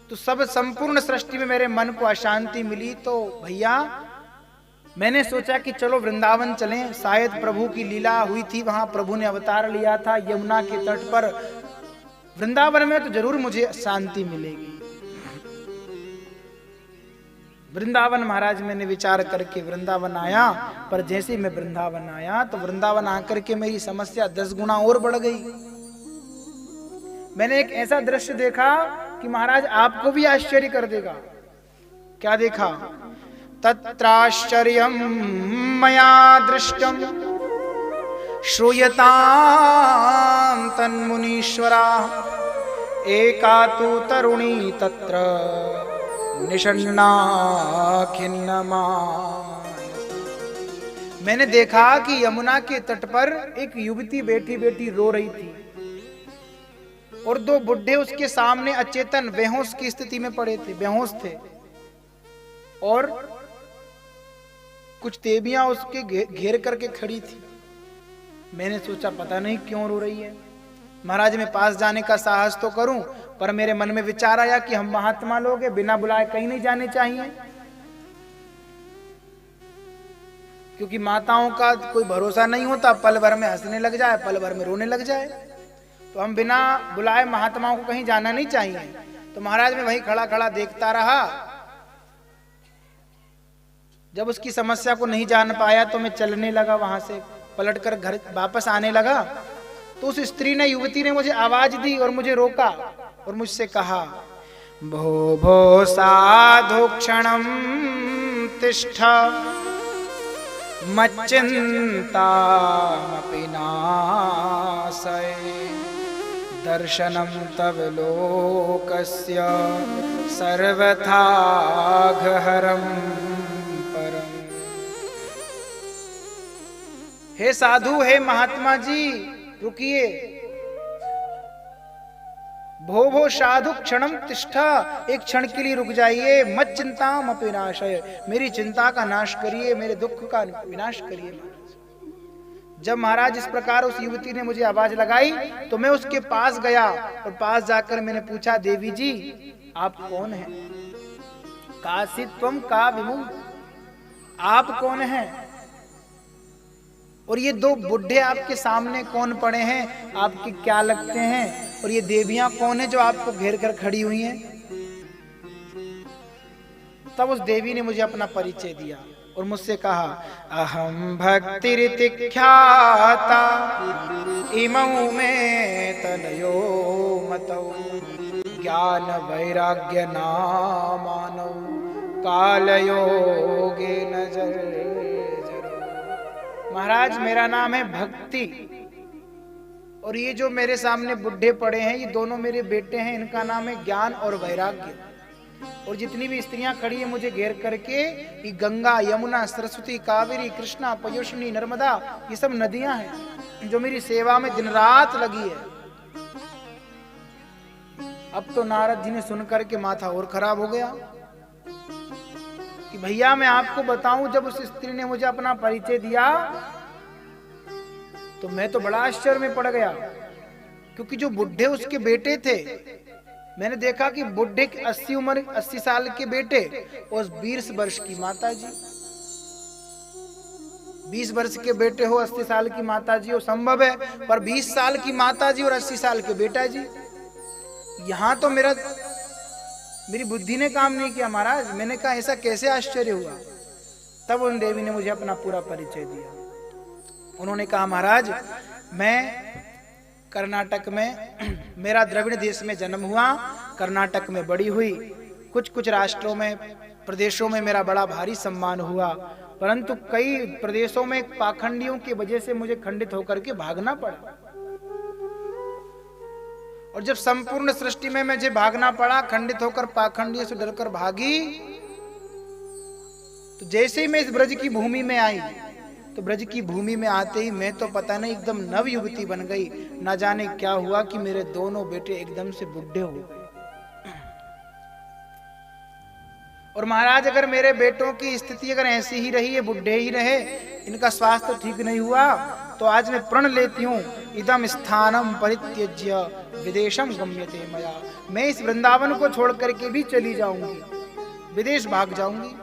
तो सब संपूर्ण सृष्टि में मेरे मन को अशांति मिली। तो भैया मैंने सोचा कि चलो वृंदावन चलें, शायद प्रभु की लीला हुई थी वहां, प्रभु ने अवतार लिया था यमुना के तट पर, वृंदावन में तो जरूर मुझे शांति मिलेगी। वृंदावन महाराज मैंने विचार करके वृंदावन आया, पर जैसे मैं वृंदावन आया तो वृंदावन आकर के मेरी समस्या 10 गुना और बढ़ गई। मैंने एक ऐसा दृश्य देखा कि महाराज आपको भी आश्चर्य कर देगा। क्या देखा? तत्राश्चर्यं मया दृष्टं श्रूयतां तन्मुनीश्वरा एका तु तरुणी तत्र निषण्णा खिन्नमा। मैंने देखा कि यमुना के तट पर एक युवती बैठी बैठी रो रही थी और 2 बुढ़े उसके सामने अचेतन बेहोश की स्थिति में पड़े थे, बेहोश थे, और कुछ देवियां उसके घेर करके खड़ी थी। मैंने सोचा पता नहीं क्यों रो रही है। महाराज मैं पास जाने का साहस तो करूं, पर मेरे मन में विचार आया कि हम महात्मा लोग हैं, बिना बुलाए कहीं नहीं जाने चाहिए, क्योंकि माताओं का कोई भरोसा नहीं होता, पल भर में हंसने लग जाए, पल भर में रोने लग जाए, तो हम बिना बुलाए महात्माओं को कहीं जाना नहीं चाहिए। तो महाराज मैं वहीं खड़ा खड़ा देखता रहा। जब उसकी समस्या को नहीं जान पाया तो मैं चलने लगा, वहां से पलटकर घर वापस आने लगा। तो उस स्त्री ने, युवती ने मुझे आवाज दी और मुझे रोका और मुझसे कहा, भो भो साधु क्षणं तिष्ठ मच्चिन्तामपि नाशय दर्शनं तव लोकस्य सर्वथा घहरं परम। हे साधु, हे महात्मा जी, रुकिए। भो भो साधु क्षणम तिष्ठा, एक क्षण के लिए रुक जाइए। मत चिंताम अपि नाशय, मेरी चिंता का नाश करिए, मेरे दुख का विनाश करिए। जब महाराज इस प्रकार उस युवती ने मुझे आवाज लगाई तो मैं उसके पास गया और पास जाकर मैंने पूछा, देवी जी आप कौन हैं? कासित्वम का विमुख, आप कौन हैं? और ये 2 बुढ़े आपके सामने कौन पड़े हैं, आपके क्या लगते हैं? और ये देवियां कौन है जो आपको घेर कर खड़ी हुई हैं? तब उस देवी ने मुझे अपना परिचय दिया और मुझसे कहा, अहम भक्तिरिति ख्याता इमौ में तनयो मतौ ज्ञान वैराग्य नामानौ कालयोगे नजर। महाराज मेरा नाम है भक्ति, और ये जो मेरे सामने बुढ़े पड़े हैं ये दोनों मेरे बेटे हैं, इनका नाम है ज्ञान और वैराग्य। और जितनी भी स्त्रियां खड़ी है मुझे घेर करके, ये गंगा, यमुना, सरस्वती, कावेरी, कृष्णा, पयोष्णी, नर्मदा, ये सब नदियां हैं जो मेरी सेवा में दिन रात लगी है। अब तो नारद जी ने सुनकर के माथा और खराब हो गया कि भैया मैं आपको बताऊं, जब उस स्त्री ने मुझे अपना परिचय दिया तो मैं तो बड़ा आश्चर्य में पड़ गया, क्योंकि जो बुढ़े उसके बेटे थे, मैंने देखा कि बुढ़े की 80 साल के बेटे और 20 वर्ष की माता जी। 20 वर्ष के बेटे हो, 80 साल की माता जी हो, संभव है, पर 20 साल की माता जी और 80 साल के बेटा जी, यहां तो मेरी बुद्धि ने काम नहीं किया महाराज। मैंने कहा ऐसा कैसे आश्चर्य हुआ? तब उन देवी ने मुझे अपना पूरा परिचय दिया। उन्होंने कहा, महाराज मैं कर्नाटक में, मेरा द्रविड़ देश में जन्म हुआ, कर्नाटक में बड़ी हुई, कुछ राष्ट्रों में, प्रदेशों में मेरा बड़ा भारी सम्मान हुआ, परंतु कई प्रदेशों में पाखंडियों की वजह से मुझे खंडित होकर के भागना पड़ा। और जब संपूर्ण सृष्टि में मुझे भागना पड़ा, खंडित होकर पाखंडियों से डरकर भागी, तो जैसे ही मैं इस ब्रज की भूमि में आई, तो ब्रज की भूमि में आते ही मैं तो पता नहीं एकदम नव युवती बन गई। ना जाने क्या हुआ कि मेरे दोनों बेटे एकदम से बुढ़े हो गए। और महाराज अगर मेरे बेटों की स्थिति अगर ऐसी ही रही, ये बुढ़े ही रहे, इनका स्वास्थ्य ठीक नहीं हुआ, तो आज मैं प्रण लेती हूँ, इदम स्थानम परित्यज्य विदेशम गम्यते मया, मैं इस वृंदावन को छोड़ करके भी चली जाऊंगी, विदेश भाग जाऊंगी।